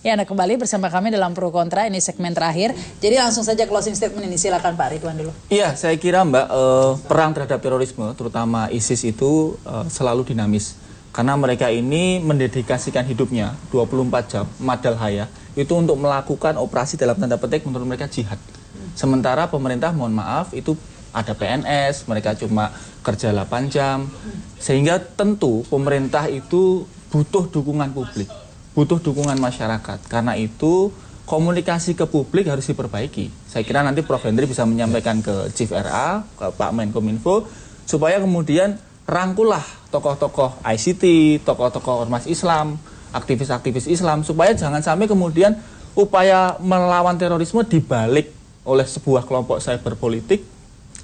Ya, Anda kembali bersama kami dalam Pro Kontra, ini segmen terakhir. Jadi langsung saja closing statement ini, silakan Pak Ridwan dulu. Iya, saya kira Mbak, perang terhadap terorisme, terutama ISIS itu selalu dinamis. Karena mereka ini mendedikasikan hidupnya 24 jam, madal haya, itu untuk melakukan operasi dalam tanda petik menurut mereka jihad. Sementara pemerintah, mohon maaf, itu ada PNS, mereka cuma kerja 8 jam. Sehingga tentu pemerintah itu butuh dukungan publik, butuh dukungan masyarakat. Karena itu komunikasi ke publik harus diperbaiki. Saya kira nanti Prof. Henry bisa menyampaikan ke Chief RA, ke Pak Menkominfo, supaya kemudian rangkulah tokoh-tokoh ICT, tokoh-tokoh ormas Islam, aktivis-aktivis Islam, supaya jangan sampai kemudian upaya melawan terorisme dibalik oleh sebuah kelompok cyber politik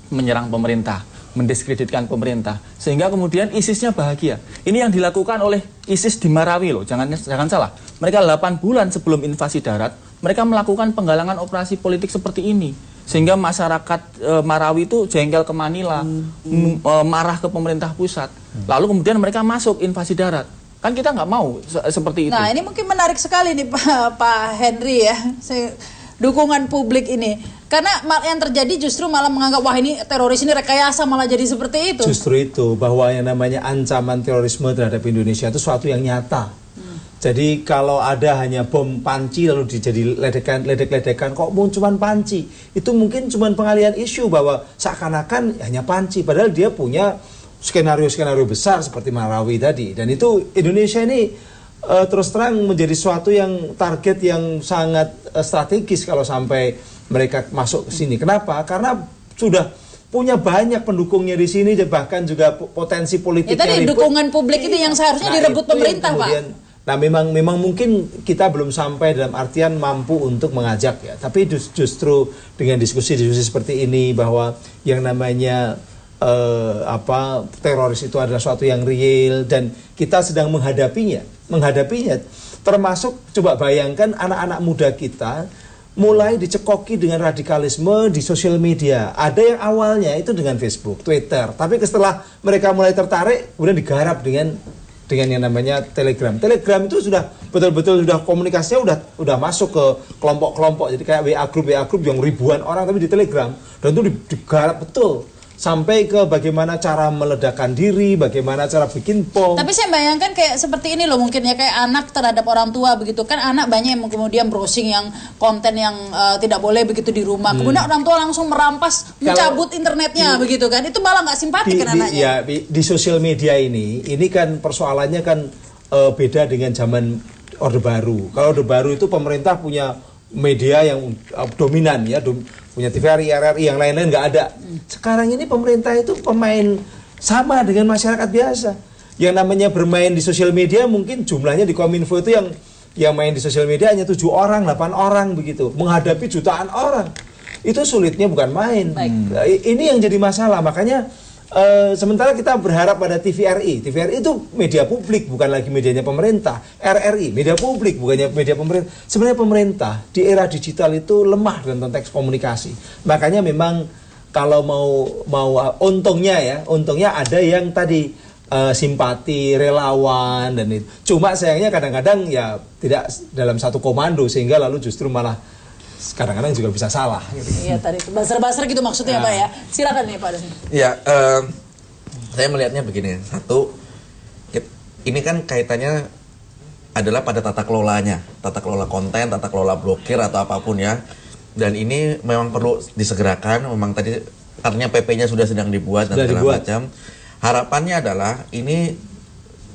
menyerang pemerintah, mendiskreditkan pemerintah, sehingga kemudian ISIS-nya bahagia. Ini yang dilakukan oleh ISIS di Marawi loh, jangan salah. Mereka 8 bulan sebelum invasi darat, mereka melakukan penggalangan operasi politik seperti ini. Sehingga masyarakat Marawi itu jengkel ke Manila, marah ke pemerintah pusat. Lalu kemudian mereka masuk invasi darat. Kan kita nggak mau seperti itu. Nah, ini mungkin menarik sekali nih Pak Henry ya, dukungan publik ini. Karena yang terjadi justru malah menganggap, wah ini teroris ini rekayasa, malah jadi seperti itu. Justru itu, bahwa yang namanya ancaman terorisme terhadap Indonesia itu suatu yang nyata. Jadi kalau ada hanya bom panci lalu dijadi ledek-ledekan, kok mau cuman panci? Itu mungkin cuman pengalihan isu bahwa seakan-akan hanya panci. Padahal dia punya skenario-skenario besar seperti Marawi tadi. Dan itu Indonesia ini terus terang menjadi suatu yang target yang sangat strategis kalau sampai mereka masuk ke sini. Kenapa? Karena sudah punya banyak pendukungnya di sini, bahkan juga potensi politiknya. Ya, tadi dukungan publik itu yang seharusnya direbut pemerintah, Pak. Nah, memang mungkin kita belum sampai dalam artian mampu untuk mengajak ya. Tapi justru dengan diskusi-diskusi seperti ini bahwa yang namanya teroris itu adalah suatu yang real dan kita sedang menghadapinya. Termasuk coba bayangkan anak-anak muda kita mulai dicekoki dengan radikalisme di sosial media. Ada yang awalnya itu dengan Facebook, Twitter, tapi setelah mereka mulai tertarik, kemudian digarap dengan yang namanya Telegram. Telegram itu sudah betul-betul sudah komunikasinya udah masuk ke kelompok-kelompok. Jadi kayak WA group yang ribuan orang tapi di Telegram, dan itu digarap betul. Sampai ke bagaimana cara meledakkan diri, bagaimana cara bikin bom. Tapi saya bayangkan kayak seperti ini loh, mungkin ya, kayak anak terhadap orang tua begitu kan. Anak banyak yang kemudian browsing yang konten yang tidak boleh begitu di rumah. Kemudian orang tua langsung merampas, mencabut internetnya begitu kan. Itu malah nggak simpatik kan anaknya. Di sosial media ini kan persoalannya kan beda dengan zaman Orde Baru. Kalau Orde Baru itu pemerintah punya media yang dominan ya, punya TVRI, RRI, yang lain-lain nggak ada. Sekarang ini pemerintah itu pemain sama dengan masyarakat biasa. Yang namanya bermain di sosial media mungkin jumlahnya di Kominfo itu yang main di sosial media hanya 7 orang, 8 orang begitu. Menghadapi jutaan orang. Itu sulitnya bukan main. Ini yang jadi masalah. Makanya sementara kita berharap pada TVRI. TVRI itu media publik, bukan lagi medianya pemerintah. RRI, media publik, bukannya media pemerintah. Sebenarnya pemerintah di era digital itu lemah dalam konteks komunikasi. Makanya memang kalau mau untungnya ada yang tadi simpati, relawan dan itu. Cuma sayangnya kadang-kadang ya tidak dalam satu komando, sehingga lalu justru malah kadang-kadang juga bisa salah. Iya, tadi basar-basar gitu maksudnya Pak ya. Silakan nih Pak. Ya, saya melihatnya begini. Satu, ini kan kaitannya adalah pada tata kelolanya, tata kelola konten, tata kelola blokir atau apapun ya. Dan ini memang perlu disegerakan. Memang tadi artinya PP-nya sudah sedang dibuat dan segala macam. Harapannya adalah ini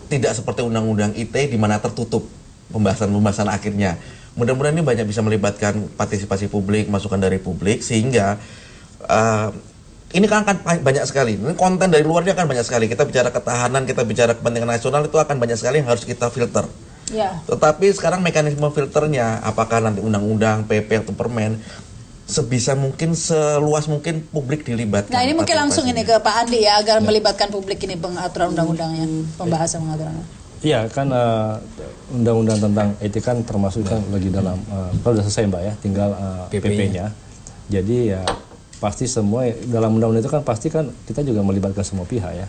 tidak seperti undang-undang ITE di mana tertutup pembahasan akhirnya. Mudah-mudahan ini banyak bisa melibatkan partisipasi publik, masukan dari publik, sehingga ini kan akan banyak sekali. Ini konten dari luarnya akan banyak sekali. Kita bicara ketahanan, kita bicara kepentingan nasional, itu akan banyak sekali yang harus kita filter. Ya. Tetapi sekarang mekanisme filternya, apakah nanti undang-undang, PP atau permen, sebisa mungkin, seluas mungkin publik dilibatkan. Nah, ini mungkin langsung ini ke Pak Andi ya, agar melibatkan publik ini pengaturan undang-undangnya, pembahasan pengaturan. Iya kan undang-undang tentang etika kan termasuk kan lagi dalam kalau sudah selesai Mbak ya, tinggal PP-nya. Jadi ya pasti semua dalam undang-undang itu kan pasti kan kita juga melibatkan semua pihak ya.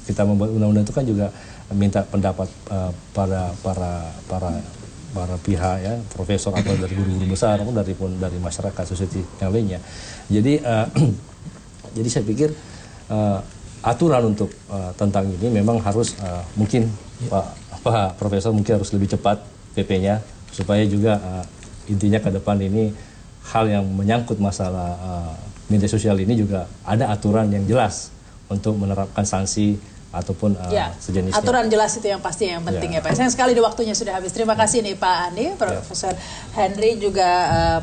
Kita membuat undang-undang itu kan juga minta pendapat para para pihak ya, profesor atau dari guru-guru besar maupun dari masyarakat society yang lainnya. Jadi jadi saya pikir aturan untuk tentang ini memang harus mungkin Pak Profesor mungkin harus lebih cepat PP-nya supaya juga intinya ke depan ini hal yang menyangkut masalah media sosial ini juga ada aturan yang jelas untuk menerapkan sanksi ataupun sejenisnya. Aturan jelas itu yang pasti yang penting ya Pak. Sayang sekali di waktunya sudah habis. Terima kasih nih Pak Andi, Profesor Henry, juga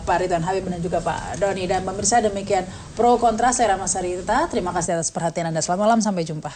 Pak Ridwan Habib dan juga Pak Doni. Dan pemirsa, demikian pro kontra saya Rama Sarita. Terima kasih atas perhatian Anda. Selamat malam, sampai jumpa.